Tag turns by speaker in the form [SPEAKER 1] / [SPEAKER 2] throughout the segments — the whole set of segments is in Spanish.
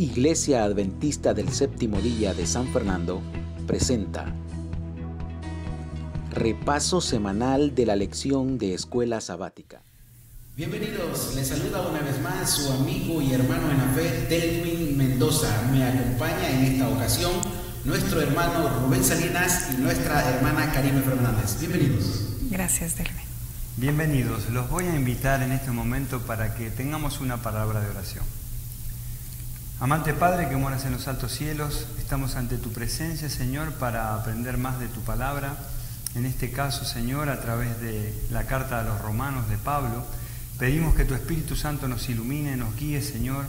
[SPEAKER 1] Iglesia Adventista del Séptimo Día de San Fernando presenta Repaso semanal de la lección de Escuela Sabática.
[SPEAKER 2] Bienvenidos, les saluda una vez más su amigo y hermano en la fe, Delwin Mendoza. Me acompaña en esta ocasión nuestro hermano Rubén Salinas y nuestra hermana Karime Fernández. Bienvenidos.
[SPEAKER 3] Gracias, Delwin.
[SPEAKER 4] Bienvenidos. Los voy a invitar en este momento para que tengamos una palabra de oración. Amante Padre que moras en los altos cielos, estamos ante tu presencia, Señor, para aprender más de tu palabra. En este caso, Señor, a través de la carta a los Romanos de Pablo, pedimos que tu Espíritu Santo nos ilumine, nos guíe, Señor,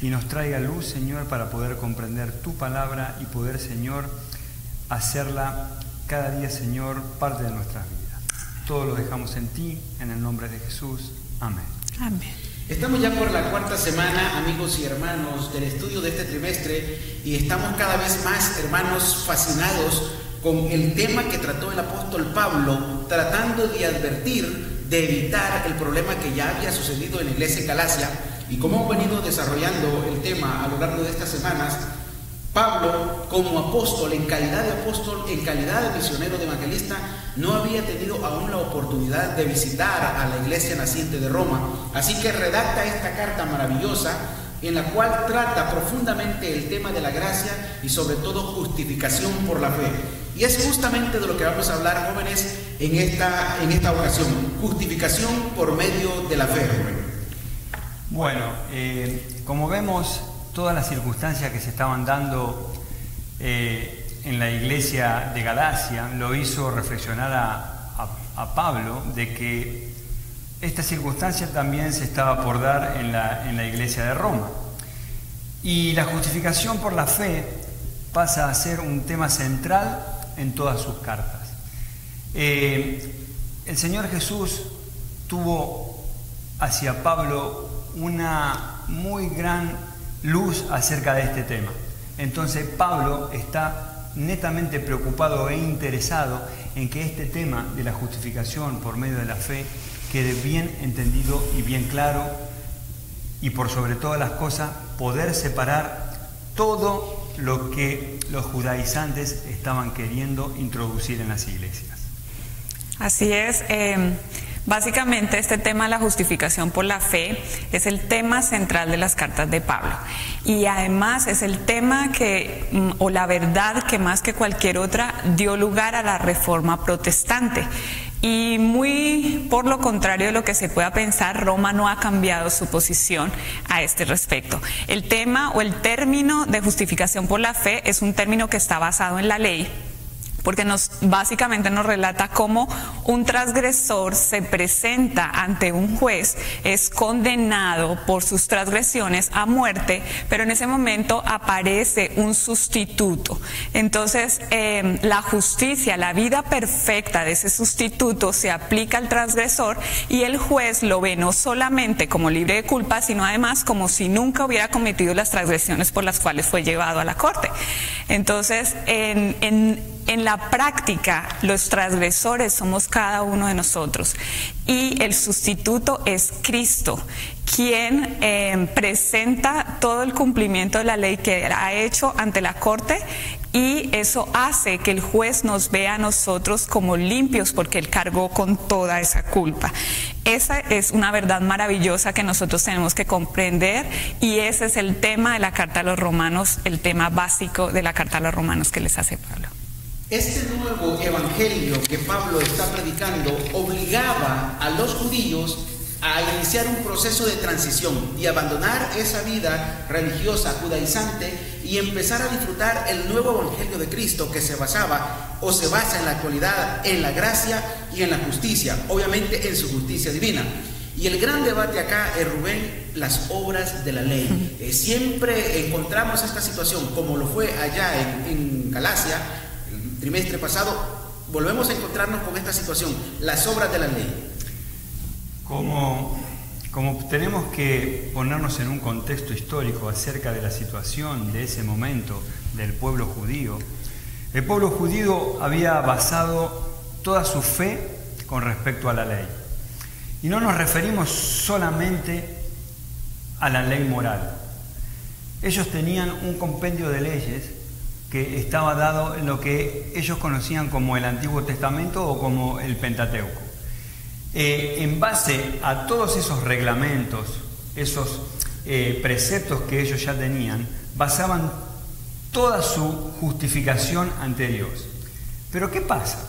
[SPEAKER 4] y nos traiga luz, Señor, para poder comprender tu palabra y poder, Señor, hacerla cada día, Señor, parte de nuestras vidas. Todo lo dejamos en ti, en el nombre de Jesús. Amén.
[SPEAKER 3] Amén.
[SPEAKER 2] Estamos ya por la cuarta semana, amigos y hermanos, del estudio de este trimestre y estamos cada vez más, hermanos, fascinados con el tema que trató el apóstol Pablo, tratando de advertir, de evitar el problema que ya había sucedido en la iglesia en Galacia. Y como hemos venido desarrollando el tema a lo largo de estas semanas, Pablo, como apóstol, en calidad de misionero, de evangelista, no había tenido aún la oportunidad de visitar a la iglesia naciente de Roma. Así que redacta esta carta maravillosa en la cual trata profundamente el tema de la gracia y sobre todo justificación por la fe. Y es justamente de lo que vamos a hablar, jóvenes, en esta ocasión. Justificación por medio de la fe, joven.
[SPEAKER 4] Bueno, como vemos, todas las circunstancias que se estaban dando en la iglesia de Galacia lo hizo reflexionar a Pablo de que esta circunstancia también se estaba por dar en la iglesia de Roma. Y la justificación por la fe pasa a ser un tema central en todas sus cartas. El Señor Jesús tuvo hacia Pablo una muy gran luz acerca de este tema. Entonces Pablo está netamente preocupado e interesado en que este tema de la justificación por medio de la fe quede bien entendido y bien claro, y por sobre todas las cosas poder separar todo lo que los judaizantes estaban queriendo introducir en las iglesias.
[SPEAKER 3] Así es. Básicamente este tema de la justificación por la fe es el tema central de las cartas de Pablo, y además es el tema o la verdad que más que cualquier otra dio lugar a la Reforma protestante. Y muy por lo contrario de lo que se pueda pensar, Roma no ha cambiado su posición a este respecto. El tema o el término de justificación por la fe es un término que está basado en la ley, porque básicamente nos relata cómo un transgresor se presenta ante un juez, es condenado por sus transgresiones a muerte, pero en ese momento aparece un sustituto. Entonces, la justicia, la vida perfecta de ese sustituto se aplica al transgresor y el juez lo ve no solamente como libre de culpa, sino además como si nunca hubiera cometido las transgresiones por las cuales fue llevado a la corte. Entonces, en la práctica, los transgresores somos cada uno de nosotros y el sustituto es Cristo, quien presenta todo el cumplimiento de la ley que ha hecho ante la corte, y eso hace que el juez nos vea a nosotros como limpios porque Él cargó con toda esa culpa. Esa es una verdad maravillosa que nosotros tenemos que comprender, y ese es el tema de la carta a los Romanos, el tema básico de la carta a los Romanos que les hace Pablo.
[SPEAKER 2] Este nuevo evangelio que Pablo está predicando obligaba a los judíos a iniciar un proceso de transición y abandonar esa vida religiosa judaizante y empezar a disfrutar el nuevo evangelio de Cristo, que se basa en la actualidad en la gracia y en la justicia, obviamente en su justicia divina. Y el gran debate acá es, Rubén, las obras de la ley. Siempre encontramos esta situación, como lo fue allá en Galacia, el trimestre pasado, volvemos a encontrarnos con esta situación, las obras de la ley.
[SPEAKER 4] Como tenemos que ponernos en un contexto histórico acerca de la situación de ese momento del pueblo judío, el pueblo judío había basado toda su fe con respecto a la ley. Y no nos referimos solamente a la ley moral. ellos tenían un compendio de leyes que estaba dado en lo que ellos conocían como el Antiguo Testamento o como el Pentateuco. En base a todos esos reglamentos, esos preceptos que ellos ya tenían, basaban toda su justificación ante Dios. Pero ¿qué pasa?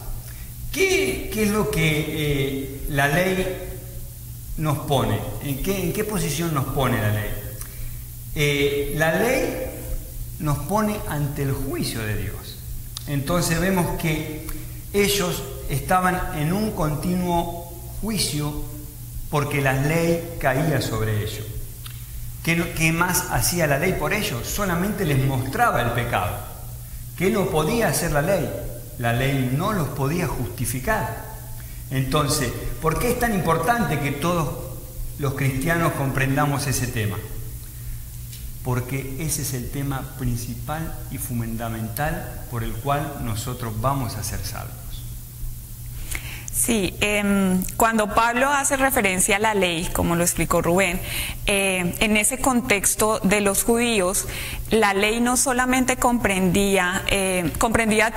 [SPEAKER 4] ¿Qué es lo que la ley nos pone? ¿En qué posición nos pone la ley? La ley nos pone ante el juicio de Dios. Entonces vemos que ellos estaban en un continuo juicio porque la ley caía sobre ellos. ¿Qué más hacía la ley por ellos? Solamente les mostraba el pecado. ¿Qué no podía hacer la ley? La ley no los podía justificar. Entonces, ¿por qué es tan importante que todos los cristianos comprendamos ese tema? Porque ese es el tema principal y fundamental por el cual nosotros vamos a ser salvos.
[SPEAKER 3] Sí, cuando Pablo hace referencia a la ley, como lo explicó Rubén, en ese contexto de los judíos, la ley no solamente comprendía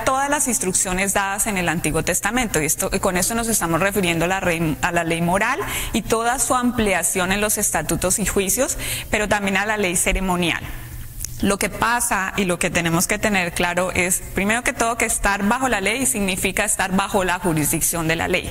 [SPEAKER 3] todas las instrucciones dadas en el Antiguo Testamento, y con esto nos estamos refiriendo a la ley moral y toda su ampliación en los estatutos y juicios, pero también a la ley ceremonial. Lo que pasa y lo que tenemos que tener claro es, primero que todo, que estar bajo la ley significa estar bajo la jurisdicción de la ley.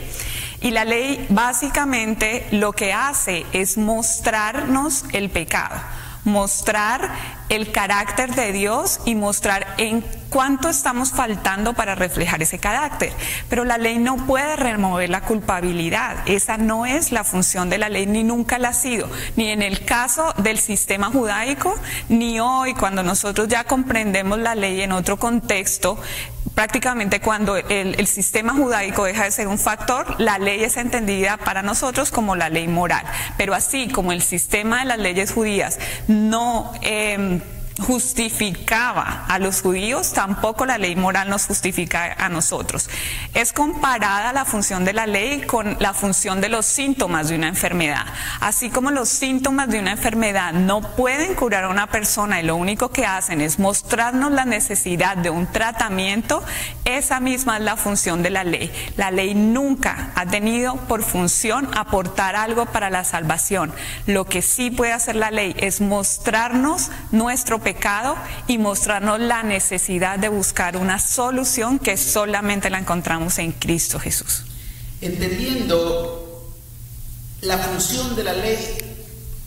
[SPEAKER 3] Y la ley básicamente lo que hace es mostrarnos el pecado, mostrar el carácter de Dios y mostrar en cuánto estamos faltando para reflejar ese carácter. Pero la ley no puede remover la culpabilidad. Esa no es la función de la ley, ni nunca la ha sido, ni en el caso del sistema judaico, ni hoy cuando nosotros ya comprendemos la ley en otro contexto. Prácticamente cuando el sistema judaico deja de ser un factor, la ley es entendida para nosotros como la ley moral. Pero así como el sistema de las leyes judías no justificaba a los judíos, tampoco la ley moral nos justifica a nosotros. Es comparada la función de la ley con la función de los síntomas de una enfermedad. Así como los síntomas de una enfermedad no pueden curar a una persona y lo único que hacen es mostrarnos la necesidad de un tratamiento, esa misma es la función de la ley. La ley nunca ha tenido por función aportar algo para la salvación. Lo que sí puede hacer la ley es mostrarnos nuestro pecado y mostrarnos la necesidad de buscar una solución que solamente la encontramos en Cristo Jesús.
[SPEAKER 2] Entendiendo la función de la ley,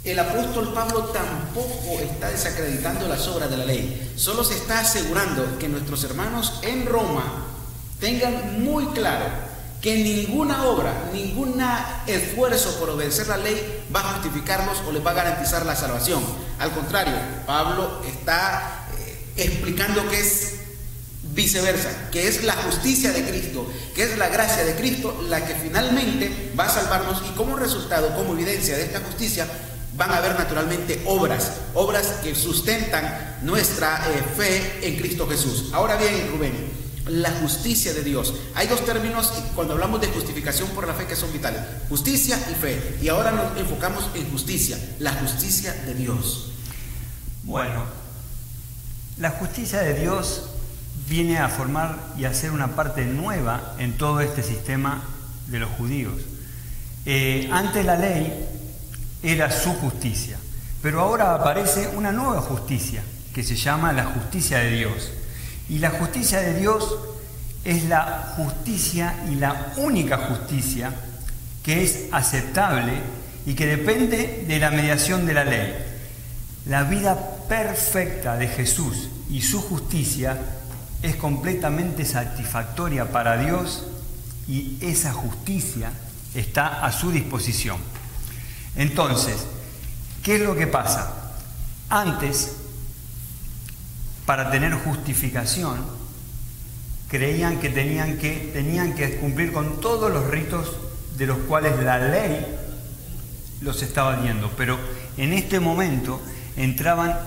[SPEAKER 2] el apóstol Pablo tampoco está desacreditando las obras de la ley, solo se está asegurando que nuestros hermanos en Roma tengan muy claro que ninguna obra, ningún esfuerzo por obedecer la ley va a justificarlos o les va a garantizar la salvación. Al contrario, Pablo está explicando que es viceversa, que es la justicia de Cristo, que es la gracia de Cristo la que finalmente va a salvarnos, y como resultado, como evidencia de esta justicia, van a haber naturalmente obras que sustentan nuestra fe en Cristo Jesús. Ahora bien, Rubén, la justicia de Dios. Hay dos términos cuando hablamos de justificación por la fe que son vitales: justicia y fe. Y ahora nos enfocamos en justicia, la justicia de Dios.
[SPEAKER 4] Bueno, la justicia de Dios viene a formar y a ser una parte nueva en todo este sistema de los judíos. Antes la ley era su justicia, pero ahora aparece una nueva justicia que se llama la justicia de Dios. Y la justicia de Dios es la justicia y la única justicia que es aceptable y que depende de la mediación de la ley. La vida perfecta de Jesús y su justicia es completamente satisfactoria para Dios, y esa justicia está a su disposición. Entonces, ¿qué es lo que pasa? Antes, para tener justificación, creían que tenían que cumplir con todos los ritos de los cuales la ley los estaba viendo. Pero en este momento entraban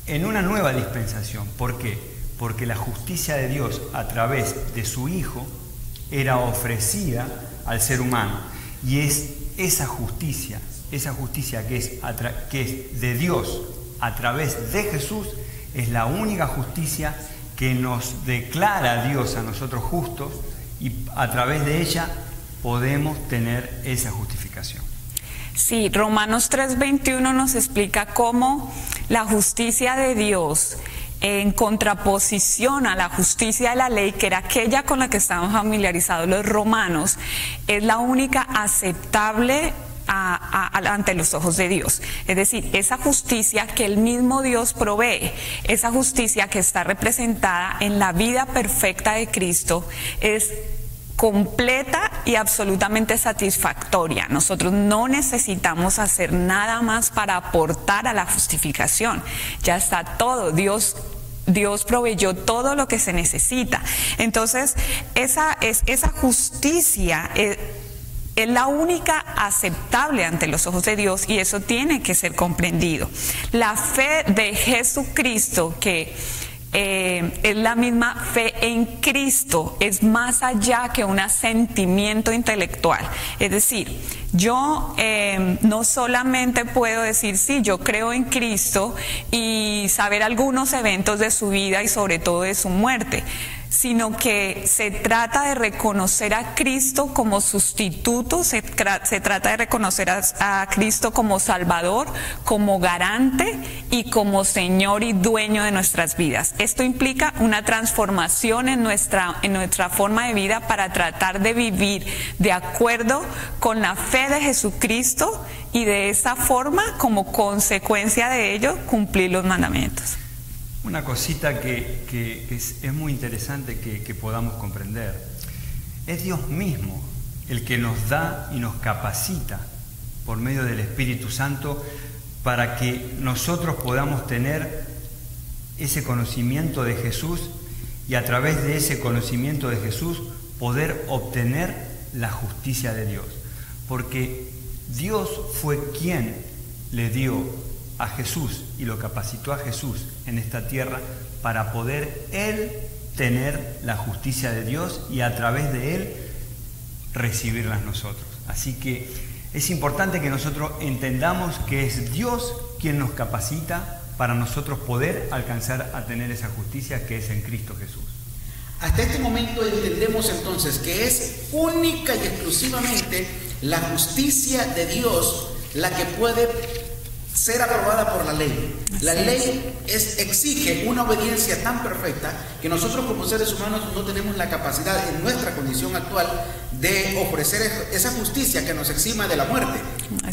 [SPEAKER 4] en una nueva dispensación. ¿Por qué? Porque la justicia de Dios a través de su Hijo era ofrecida al ser humano. Y es esa justicia que es de Dios a través de Jesús es la única justicia que nos declara a Dios a nosotros justos, y a través de ella podemos tener esa justificación.
[SPEAKER 3] Sí, Romanos 3:21 nos explica cómo la justicia de Dios, en contraposición a la justicia de la ley, que era aquella con la que estaban familiarizados los romanos, es la única aceptable ante los ojos de Dios. Es decir, esa justicia que el mismo Dios provee, esa justicia que está representada en la vida perfecta de Cristo, es completa y absolutamente satisfactoria. Nosotros no necesitamos hacer nada más para aportar a la justificación. Ya está todo. Dios proveyó todo lo que se necesita. Entonces, esa justicia es la única aceptable ante los ojos de Dios, y eso tiene que ser comprendido. La fe de Jesucristo, que es la misma fe en Cristo, es más allá que un asentimiento intelectual. Es decir, yo no solamente puedo decir, sí, yo creo en Cristo, y saber algunos eventos de su vida y sobre todo de su muerte, sino que se trata de reconocer a Cristo como sustituto, se trata de reconocer a Cristo como Salvador, como garante y como Señor y dueño de nuestras vidas. Esto implica una transformación en nuestra forma de vida para tratar de vivir de acuerdo con la fe de Jesucristo, y de esa forma, como consecuencia de ello, cumplir los mandamientos.
[SPEAKER 4] Una cosita que es muy interesante que podamos comprender. Es Dios mismo el que nos da y nos capacita por medio del Espíritu Santo para que nosotros podamos tener ese conocimiento de Jesús, y a través de ese conocimiento de Jesús poder obtener la justicia de Dios. Porque Dios fue quien le dio a Jesús y lo capacitó a Jesús en esta tierra para poder Él tener la justicia de Dios y a través de Él recibirlas nosotros. Así que es importante que nosotros entendamos que es Dios quien nos capacita para nosotros poder alcanzar a tener esa justicia que es en Cristo Jesús.
[SPEAKER 2] Hasta este momento entendemos entonces que es única y exclusivamente la justicia de Dios la que puede ser aprobada por la ley. La ley exige una obediencia tan perfecta que nosotros como seres humanos no tenemos la capacidad en nuestra condición actual de ofrecer esa justicia que nos exima de la muerte.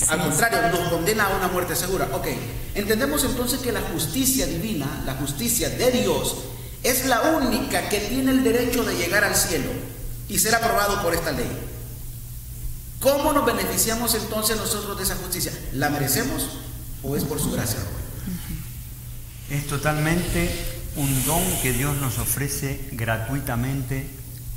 [SPEAKER 2] Al contrario, nos condena a una muerte segura. Ok, entendemos entonces que la justicia divina, la justicia de Dios, es la única que tiene el derecho de llegar al cielo y ser aprobado por esta ley. ¿Cómo nos beneficiamos entonces nosotros de esa justicia? ¿La merecemos o es por su gracia?
[SPEAKER 4] Es totalmente un don que Dios nos ofrece gratuitamente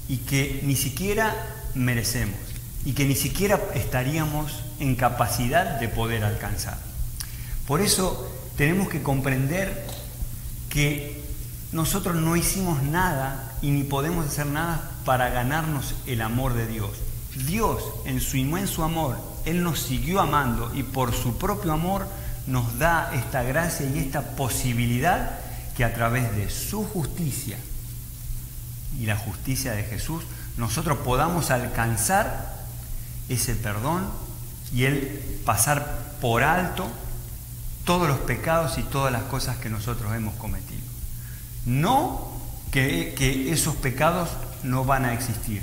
[SPEAKER 4] y que ni siquiera merecemos y que ni siquiera estaríamos en capacidad de poder alcanzar. Por eso tenemos que comprender que nosotros no hicimos nada y ni podemos hacer nada para ganarnos el amor de Dios. Dios, en su inmenso amor, Él nos siguió amando y por su propio amor nos da esta gracia y esta posibilidad que a través de su justicia y la justicia de Jesús nosotros podamos alcanzar ese perdón y Él pasar por alto todos los pecados y todas las cosas que nosotros hemos cometido. No que esos pecados no van a existir.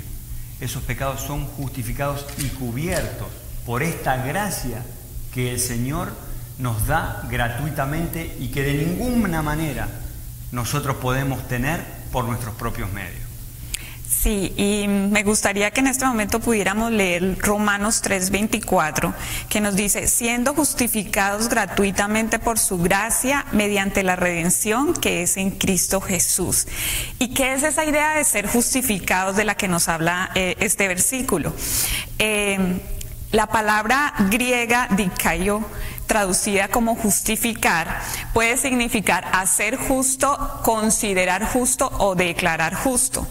[SPEAKER 4] Esos pecados son justificados y cubiertos por esta gracia que el Señor nos da gratuitamente y que de ninguna manera nosotros podemos tener por nuestros propios medios.
[SPEAKER 3] Sí, y me gustaría que en este momento pudiéramos leer Romanos 3:24, que nos dice: siendo justificados gratuitamente por su gracia mediante la redención que es en Cristo Jesús. ¿Y qué es esa idea de ser justificados de la que nos habla este versículo? La palabra griega dikaio, traducida como justificar, puede significar hacer justo, considerar justo o declarar justo.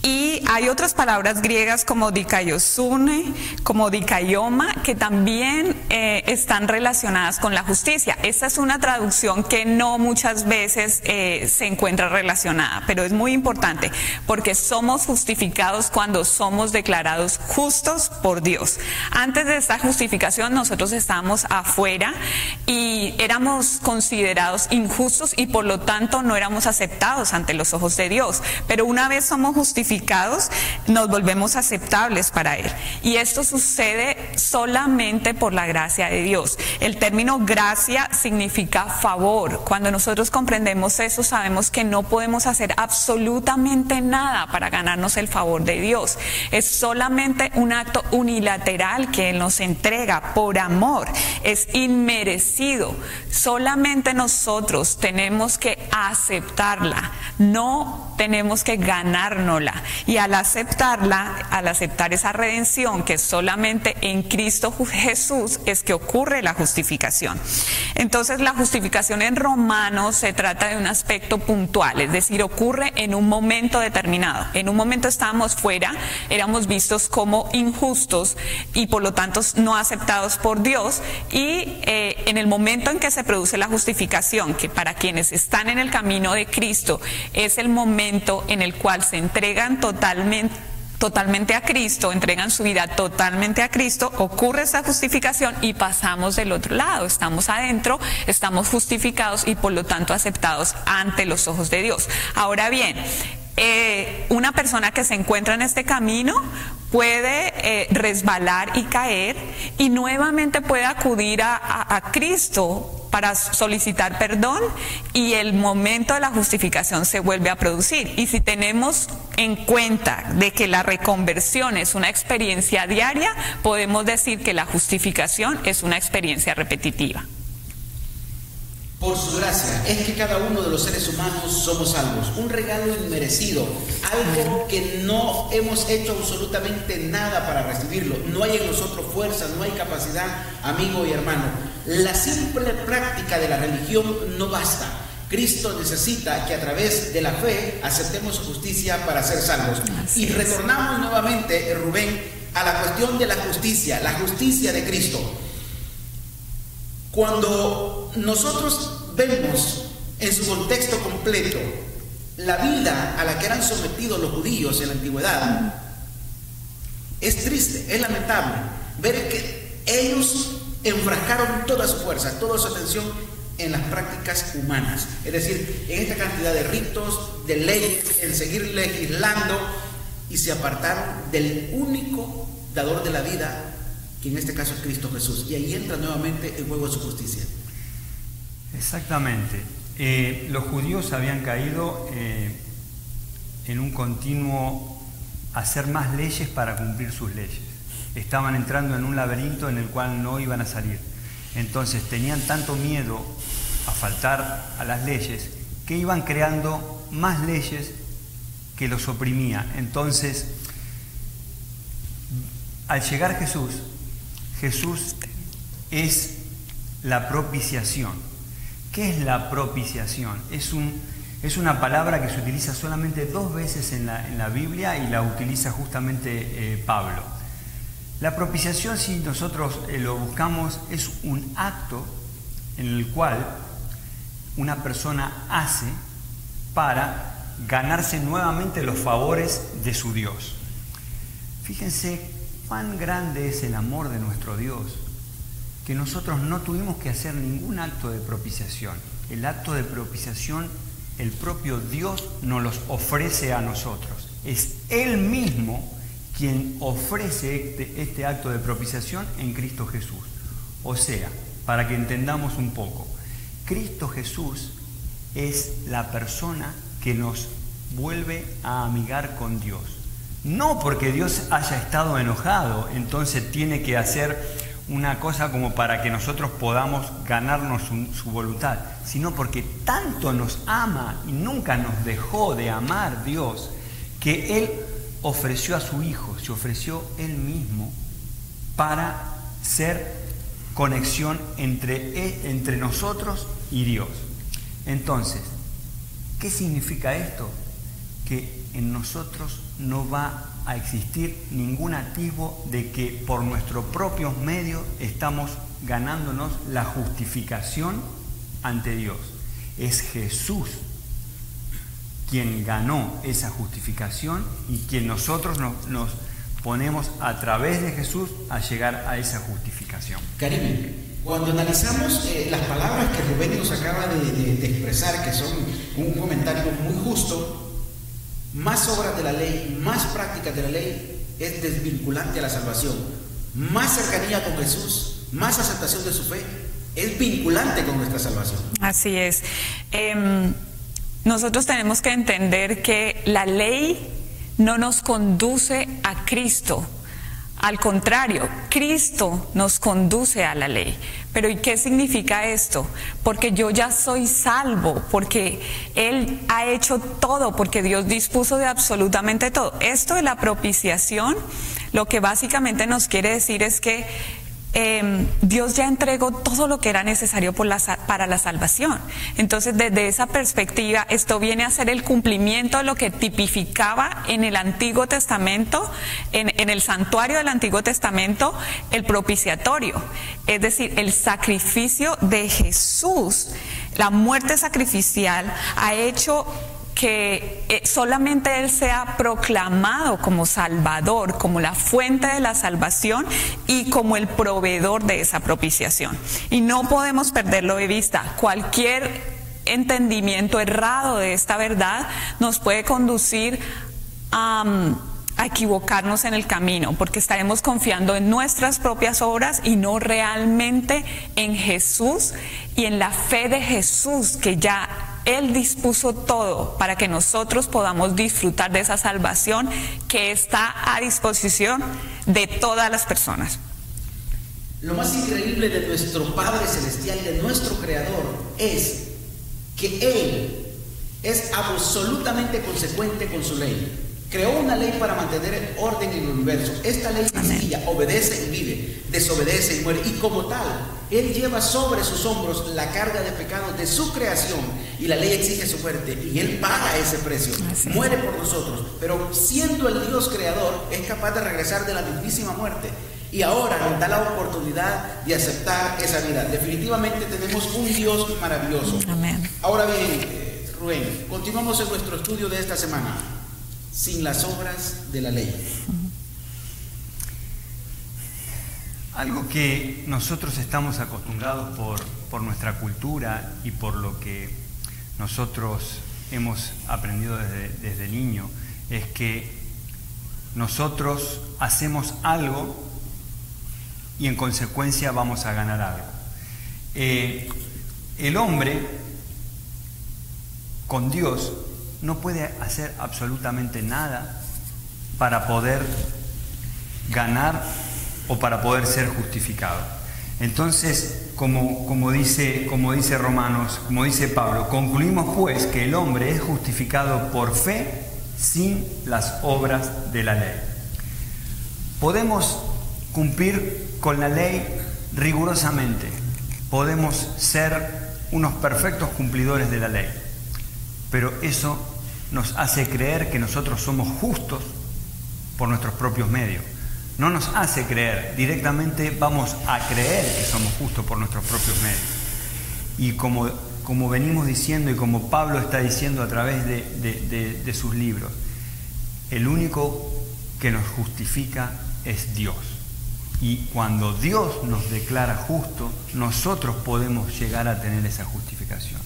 [SPEAKER 3] Y hay otras palabras griegas como dikaiosune, como dikaioma, que también están relacionadas con la justicia. Esta es una traducción que no muchas veces se encuentra relacionada, pero es muy importante porque somos justificados cuando somos declarados justos por Dios. Antes de esta justificación nosotros estábamos afuera y éramos considerados injustos y por lo tanto no éramos aceptados ante los ojos de Dios. Pero una vez somos justificados, nos volvemos aceptables para Él. Y esto sucede solamente por la gracia de Dios. El término gracia significa favor. Cuando nosotros comprendemos eso, sabemos que no podemos hacer absolutamente nada para ganarnos el favor de Dios. Es solamente un acto unilateral que Él nos entrega por amor. Es inmerecido. Solamente nosotros tenemos que aceptarla. No tenemos que ganárnosla. Y al aceptarla, al aceptar esa redención que solamente en Cristo Jesús es que ocurre la justificación. Entonces la justificación en Romanos se trata de un aspecto puntual, es decir, ocurre en un momento determinado. En un momento estábamos fuera, éramos vistos como injustos y por lo tanto no aceptados por Dios, y en el momento en que se produce la justificación, que para quienes están en el camino de Cristo es el momento en el cual se entregan totalmente a Cristo, entregan su vida totalmente a Cristo, ocurre esa justificación y pasamos del otro lado, estamos adentro, estamos justificados y por lo tanto aceptados ante los ojos de Dios. Ahora bien, una persona que se encuentra en este camino puede resbalar y caer y nuevamente puede acudir a Cristo para solicitar perdón y el momento de la justificación se vuelve a producir. Y si tenemos en cuenta de que la reconversión es una experiencia diaria, podemos decir que la justificación es una experiencia repetitiva.
[SPEAKER 2] Por su gracia es que cada uno de los seres humanos somos salvos, un regalo inmerecido, algo que no hemos hecho absolutamente nada para recibirlo. No hay en nosotros fuerza, no hay capacidad, amigo y hermano. La simple práctica de la religión no basta. Cristo necesita que a través de la fe aceptemos su justicia para ser salvos. Y retornamos nuevamente, Rubén, a la cuestión de la justicia de Cristo. Cuando nosotros vemos en su contexto completo la vida a la que eran sometidos los judíos en la antigüedad, es triste, es lamentable ver que ellos enfrascaron toda su fuerza, toda su atención en las prácticas humanas, es decir, en esta cantidad de ritos, de leyes, en seguir legislando, y se apartaron del único dador de la vida, que en este caso es Cristo Jesús, y ahí entra nuevamente en juego su justicia.
[SPEAKER 4] Exactamente. Los judíos habían caído en un continuo hacer más leyes para cumplir sus leyes. Estaban entrando en un laberinto en el cual no iban a salir. Entonces tenían tanto miedo a faltar a las leyes que iban creando más leyes que los oprimía. Entonces, al llegar Jesús es la propiciación. ¿Qué es la propiciación? Es una palabra que se utiliza solamente 2 veces en la Biblia y la utiliza justamente Pablo. La propiciación, si nosotros lo buscamos, es un acto en el cual una persona hace para ganarse nuevamente los favores de su Dios. Fíjense cuán grande es el amor de nuestro Dios, que nosotros no tuvimos que hacer ningún acto de propiciación. El acto de propiciación, el propio Dios nos los ofrece a nosotros. Es Él mismo quien ofrece este acto de propiciación en Cristo Jesús. O sea, para que entendamos un poco, Cristo Jesús es la persona que nos vuelve a amigar con Dios. No porque Dios haya estado enojado, entonces tiene que hacer una cosa como para que nosotros podamos ganarnos su voluntad, sino porque tanto nos ama y nunca nos dejó de amar Dios, que Él ofreció a su Hijo, se ofreció Él mismo para ser conexión entre nosotros y Dios. Entonces, ¿qué significa esto? que en nosotros no va a existir ningún atisbo de que por nuestros propios medios estamos ganándonos la justificación ante Dios. Es Jesús quien ganó esa justificación y quien nosotros nos ponemos a través de Jesús a llegar a esa justificación.
[SPEAKER 2] Karim, cuando analizamos las palabras que Rubén nos acaba de expresar, que son un comentario muy justo, más obras de la ley, más prácticas de la ley es desvinculante a la salvación. Más cercanía con Jesús, más aceptación de su fe, es vinculante con nuestra salvación.
[SPEAKER 3] Así es. Nosotros tenemos que entender que la ley no nos conduce a Cristo. Al contrario, Cristo nos conduce a la ley. Pero ¿y qué significa esto? Porque yo ya soy salvo, porque Él ha hecho todo, porque Dios dispuso de absolutamente todo. Esto de la propiciación, lo que básicamente nos quiere decir es que Dios ya entregó todo lo que era necesario para la salvación. Entonces, desde esa perspectiva, esto viene a ser el cumplimiento de lo que tipificaba en el Antiguo Testamento, en el santuario del Antiguo Testamento, el propiciatorio, es decir, el sacrificio de Jesús. La muerte sacrificial ha hecho que solamente Él sea proclamado como Salvador, como la fuente de la salvación y como el proveedor de esa propiciación. Y no podemos perderlo de vista. Cualquier entendimiento errado de esta verdad nos puede conducir a equivocarnos en el camino, porque estaremos confiando en nuestras propias obras y no realmente en Jesús y en la fe de Jesús, que ya Él dispuso todo para que nosotros podamos disfrutar de esa salvación que está a disposición de todas las personas.
[SPEAKER 2] Lo más increíble de nuestro Padre Celestial, de nuestro Creador, es que Él es absolutamente consecuente con su ley. Creó una ley para mantener orden en el universo. Esta ley es sencilla: obedece y vive, desobedece y muere. Y como tal, Él lleva sobre sus hombros la carga de pecados de su creación, y la ley exige su muerte, y Él paga ese precio, muere por nosotros. Pero siendo el Dios creador, es capaz de regresar de la mismísima muerte, y ahora nos da la oportunidad de aceptar esa vida. Definitivamente tenemos un Dios maravilloso.
[SPEAKER 3] Amén.
[SPEAKER 2] Ahora bien, Rubén, continuamos en nuestro estudio de esta semana. Sin las obras de la ley.
[SPEAKER 4] Algo que nosotros estamos acostumbrados por nuestra cultura y por lo que nosotros hemos aprendido desde niño, es que nosotros hacemos algo y en consecuencia vamos a ganar algo. El hombre con Dios no puede hacer absolutamente nada para poder ganar o para poder ser justificado. Entonces, como dice Romanos, como dice Pablo, concluimos pues que el hombre es justificado por fe sin las obras de la ley. Podemos cumplir con la ley rigurosamente, podemos ser unos perfectos cumplidores de la ley, pero eso nos hace creer que nosotros somos justos por nuestros propios medios. No nos hace creer, directamente vamos a creer que somos justos por nuestros propios medios. Y como venimos diciendo y como Pablo está diciendo a través de sus libros, el único que nos justifica es Dios. Y cuando Dios nos declara justos, nosotros podemos llegar a tener esa justificación.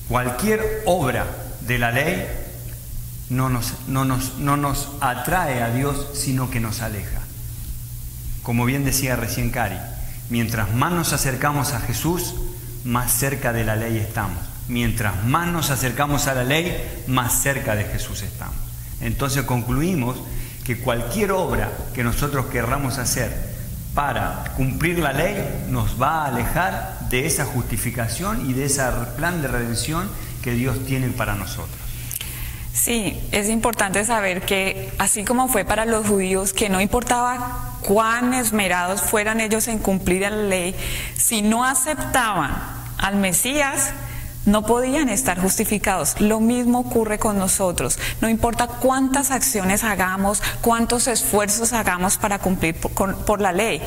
[SPEAKER 4] Cualquier obra de la ley no nos atrae a Dios, sino que nos aleja. Como bien decía recién Cari, mientras más nos acercamos a Jesús, más cerca de la ley estamos. Mientras más nos acercamos a la ley, más cerca de Jesús estamos. Entonces concluimos que cualquier obra que nosotros querramos hacer para cumplir la ley nos va a alejar de esa justificación y de ese plan de redención que Dios tiene para nosotros.
[SPEAKER 3] Sí, es importante saber que así como fue para los judíos, que no importaba cuán esmerados fueran ellos en cumplir la ley, si no aceptaban al Mesías, no podían estar justificados. Lo mismo ocurre con nosotros. No importa cuántas acciones hagamos, cuántos esfuerzos hagamos para cumplir por la ley.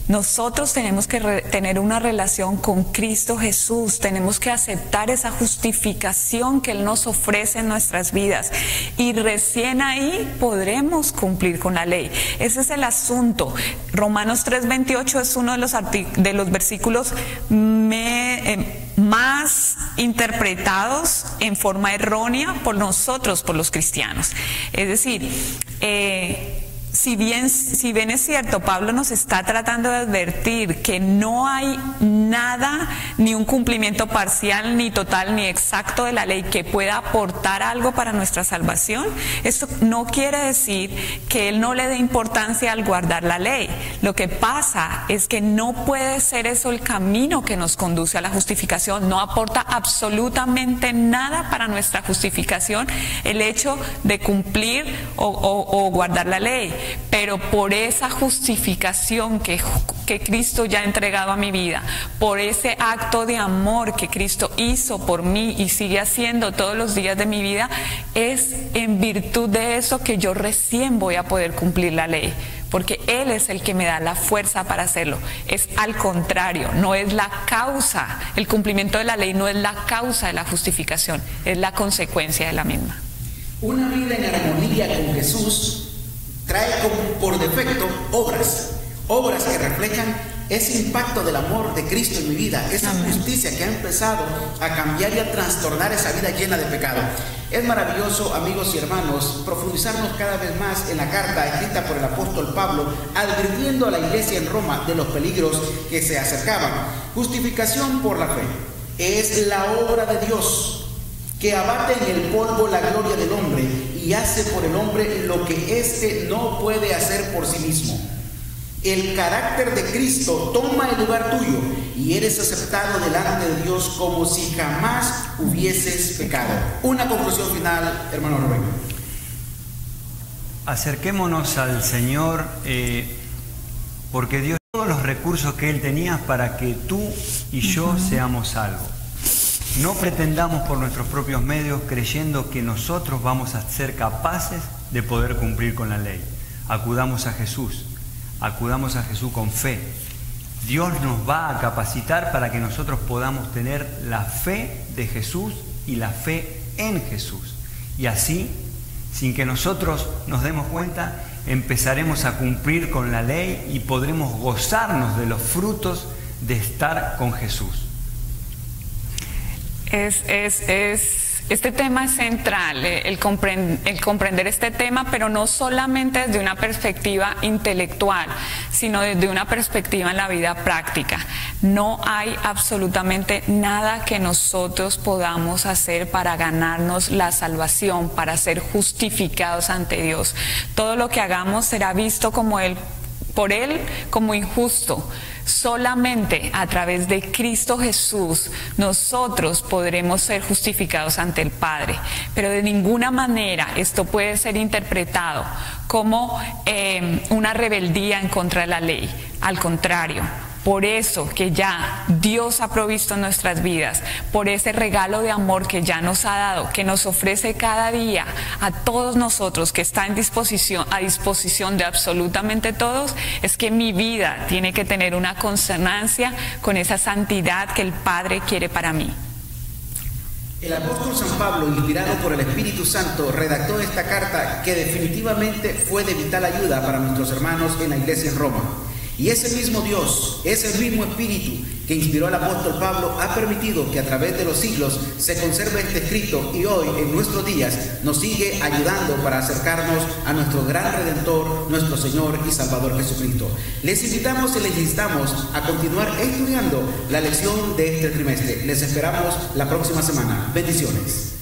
[SPEAKER 3] Nosotros tenemos que tener una relación con Cristo Jesús, tenemos que aceptar esa justificación que Él nos ofrece en nuestras vidas y recién ahí podremos cumplir con la ley. Ese es el asunto. Romanos 3:28 es uno de los versículos más interpretados en forma errónea por nosotros, por los cristianos. Es decir, si bien es cierto, Pablo nos está tratando de advertir que no hay nada, ni un cumplimiento parcial, ni total, ni exacto de la ley que pueda aportar algo para nuestra salvación, esto no quiere decir que él no le dé importancia al guardar la ley. Lo que pasa es que no puede ser eso el camino que nos conduce a la justificación. No aporta absolutamente nada para nuestra justificación el hecho de cumplir o guardar la ley. Pero por esa justificación que Cristo ya ha entregado a mi vida, por ese acto de amor que Cristo hizo por mí y sigue haciendo todos los días de mi vida, es en virtud de eso que yo recién voy a poder cumplir la ley, porque Él es el que me da la fuerza para hacerlo. Es al contrario, no es la causa, el cumplimiento de la ley no es la causa de la justificación, es la consecuencia de la misma.
[SPEAKER 2] Una vida en armonía con Jesús trae por defecto obras que reflejan ese impacto del amor de Cristo en mi vida, esa justicia que ha empezado a cambiar y a trastornar esa vida llena de pecado. Es maravilloso, amigos y hermanos, profundizarnos cada vez más en la carta escrita por el apóstol Pablo, advirtiendo a la iglesia en Roma de los peligros que se acercaban. Justificación por la fe es la obra de Dios que abate en el polvo la gloria del hombre y hace por el hombre lo que éste no puede hacer por sí mismo. El carácter de Cristo toma el lugar tuyo y eres aceptado delante de Dios como si jamás hubieses pecado. Una conclusión final, hermano Rubén.
[SPEAKER 4] Acerquémonos al Señor porque Dios dio todos los recursos que Él tenía para que tú y yo seamos salvos. No pretendamos por nuestros propios medios creyendo que nosotros vamos a ser capaces de poder cumplir con la ley. Acudamos a Jesús con fe. Dios nos va a capacitar para que nosotros podamos tener la fe de Jesús y la fe en Jesús. Y así, sin que nosotros nos demos cuenta, empezaremos a cumplir con la ley y podremos gozarnos de los frutos de estar con Jesús.
[SPEAKER 3] Este tema es central, el comprender este tema, pero no solamente desde una perspectiva intelectual, sino desde una perspectiva en la vida práctica. No hay absolutamente nada que nosotros podamos hacer para ganarnos la salvación, para ser justificados ante Dios. Todo lo que hagamos será visto por Él como injusto. Solamente a través de Cristo Jesús nosotros podremos ser justificados ante el Padre, pero de ninguna manera esto puede ser interpretado como una rebeldía en contra de la ley. Al contrario, por eso que ya Dios ha provisto en nuestras vidas, por ese regalo de amor que ya nos ha dado, que nos ofrece cada día a todos nosotros, que está a disposición de absolutamente todos, es que mi vida tiene que tener una consonancia con esa santidad que el Padre quiere para mí.
[SPEAKER 2] El apóstol San Pablo, inspirado por el Espíritu Santo, redactó esta carta que definitivamente fue de vital ayuda para nuestros hermanos en la iglesia en Roma. Y ese mismo Dios, ese mismo Espíritu que inspiró al apóstol Pablo, ha permitido que a través de los siglos se conserve este escrito y hoy, en nuestros días, nos sigue ayudando para acercarnos a nuestro gran Redentor, nuestro Señor y Salvador Jesucristo. Les invitamos y les instamos a continuar estudiando la lección de este trimestre. Les esperamos la próxima semana. Bendiciones.